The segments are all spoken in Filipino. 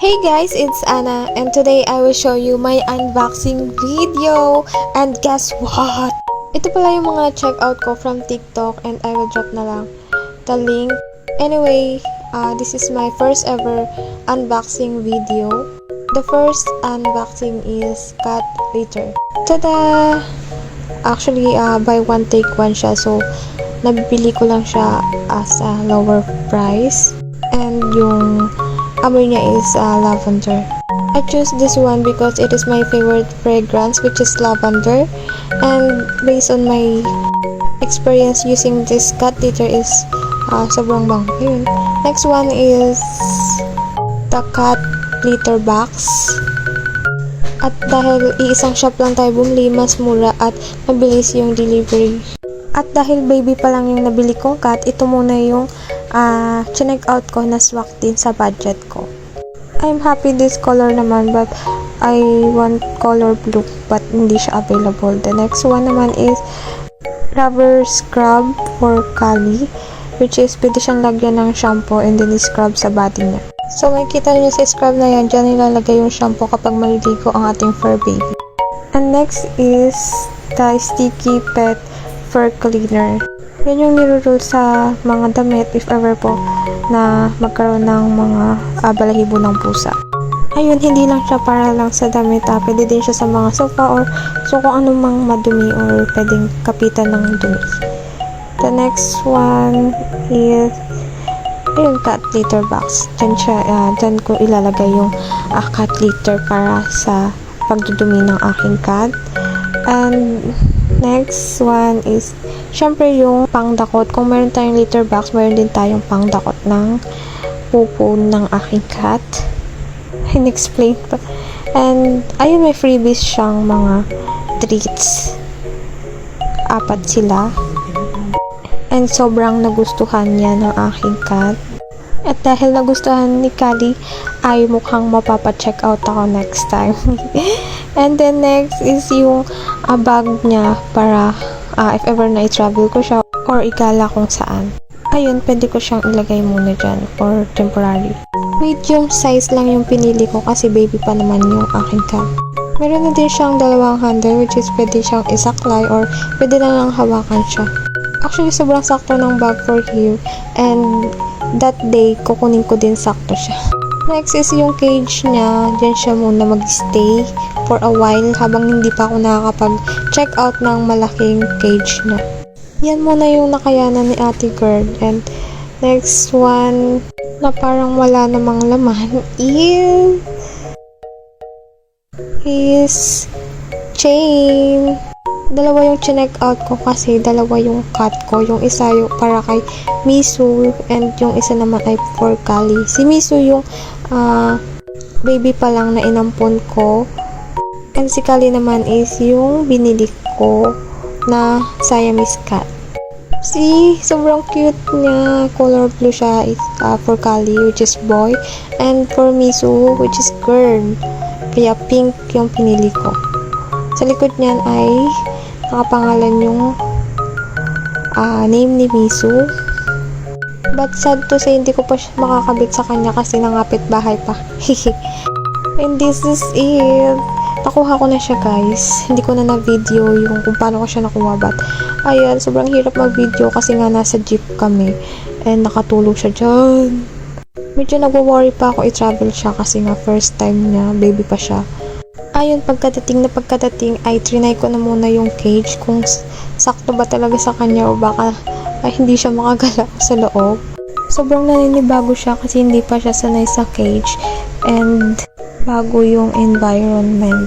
Hey guys, it's Anna and today I will show you my unboxing video. And guess what? Ito pala yung mga checkout ko from TikTok and I will drop na lang the link. Anyway, this is my first ever unboxing video. The first unboxing is cat litter. Tada! Actually, buy one take one siya. So, nabili ko lang siya as a lower price. And yung amoy niya is lavender. I choose this one because it is my favorite fragrance, which is lavender. And based on my experience using this cat litter is sobrang bango. Yun. Next one is the cat litter box. At dahil iisang shop lang tayo bumili, mas mura at mabilis yung delivery. At dahil baby pa lang yung nabili kong cat, ito muna yung chinek out ko na swak din sa budget ko. I'm happy this color naman, but I want color blue but hindi siya available. The next one naman is rubber scrub for Kali, which is pwede siyang lagyan ng shampoo and then scrub sa body niya. So makikita niyo sa scrub na yan, dyan nilalagay yung shampoo kapag maliligo ang ating fur baby. And next is the sticky pet fur cleaner. Yan yung nirurule sa mga damit if ever po na magkaroon ng mga balahibo ng pusa. Ayun, hindi lang siya para lang sa damit, pwede din siya sa mga sofa or so kung anong mang madumi or pwedeng kapitan ng dumi. The next one is yung cat litter box. Dyan ko ilalagay yung cat litter para sa pagdudumi ng aking cat. And next one is syempre yung pangdakot. Kung meron tayong litter box, meron din tayong pangdakot ng pupo ng aking cat. In-explain pa. And ayun, may freebies siyang mga treats. 4 sila. And sobrang nagustuhan niya ng aking cat. At dahil nagustuhan ni Kali, ay mukhang mapapa-check out ako next time. And then next is yung bag niya para if ever na i-travel ko siya or igala kung saan. Ayun, pwede ko siyang ilagay muna dyan for temporary. Medium size lang yung pinili ko kasi baby pa naman yung aking cat. Meron na din siyang 2 handle, which is pwede siyang isaklay or pwede na lang hawakan siya. Actually, sobrang sakto ng bag for him. And that day, kukunin ko din sakto siya. Next is yung cage niya. Diyan siya muna mag-stay for a while habang hindi pa ako nakakapag-check out ng malaking cage niya. Yan muna yung nakayanan ni Ate Girl. And next one na parang wala namang laman is chain. Dalawa yung chinek out ko kasi dalawa yung cat ko. Yung isa yung para kay Misu and yung isa naman ay for Kali. Si Misu yung baby pa lang na inampon ko. And si Kali naman is yung binili ko na Siamese cat. See, sobrang cute niya. Color blue siya is, for Kali, which is boy. And for Misu, which is girl. Kaya pink yung pinili ko. Sa likod niyan ay nakapangalan yung name ni Misu. But sad to say, hindi ko pa siya makakabit sa kanya kasi nangapit bahay pa. And this is it. Nakuha ko na siya, guys. Hindi ko na na-video yung kung paano ko siya nakuha. But ayan, sobrang hirap mag-video kasi nga nasa jeep kami. And nakatulog siya dyan. Medyo nagwo-worry pa ako i-travel siya kasi nga first time niya, baby pa siya. Ayun, pagkadating ay trinay ko na muna yung cage kung sakto ba talaga sa kanya o baka hindi siya makagalaw sa loob. Sobrang naninibago siya kasi hindi pa siya sanay sa cage and bago yung environment.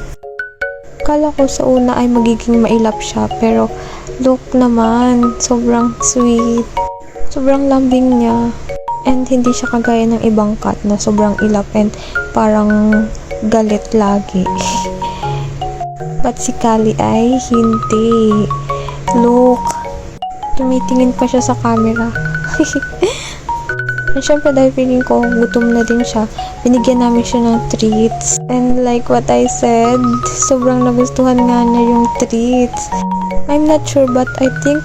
Kala ko sa una ay magiging mailap siya pero look naman, sobrang sweet. Sobrang lambing niya and hindi siya kagaya ng ibang cat na sobrang ilap and parang galit lagi. But si Kali ay hindi. Look. Tumitingin pa siya sa camera. And syempre dahil feeling ko gutom na din siya, binigyan namin siya ng treats. And like what I said, sobrang nagustuhan nga niya yung treats. I'm not sure but I think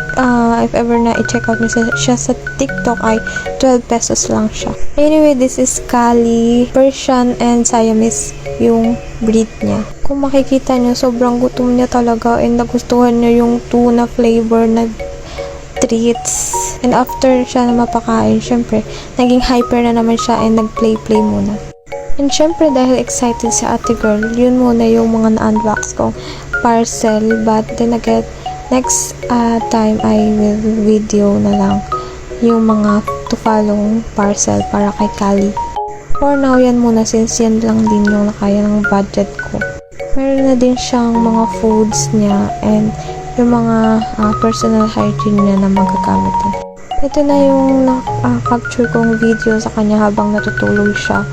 if ever na i-check out niya siya sa TikTok ay 12 pesos lang siya. Anyway, this is Kali, Persian and Siamese yung breed niya. Kung makikita nyo, sobrang gutom niya talaga and nagustuhan niya yung tuna flavor na treats. And after siya na mapakain, syempre, naging hyper na naman siya and nag-play muna. And syempre, dahil excited si ate girl, yun muna yung mga na-unbox kong parcel. But then again, next time I will video na lang yung mga to follow parcel para kay Kali. For now, yan muna since yan lang din yung nakaya ng budget ko. Meron na din siyang mga foods niya and yung mga personal hygiene niya na magagamit din. Ito na yung capture kong video sa kanya habang natutulog siya.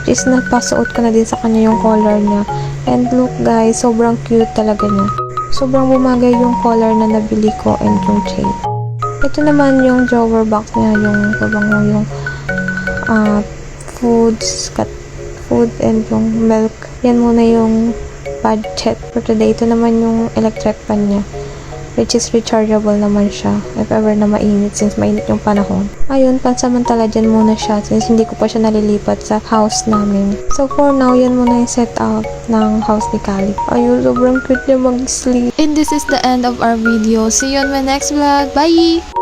Which is napasuot ko na din sa kanya yung collar niya. And look guys, sobrang cute talaga niya. Sobrang bumagay yung collar na nabili ko and yung chain. Ito naman yung drawer box niya, yung pabango yung food and yung milk. Yan muna yung budget for today. Ito naman yung electric pan niya, which is rechargeable naman siya if ever na mainit since mainit yung panahon. Ayun, pansamantala dyan muna siya since hindi ko pa siya nalilipat sa house namin. So for now, yan muna yung setup ng house ni Kali. Ayun, sobrang cute niya mag-sleep. And this is the end of our video. See you on my next vlog. Bye!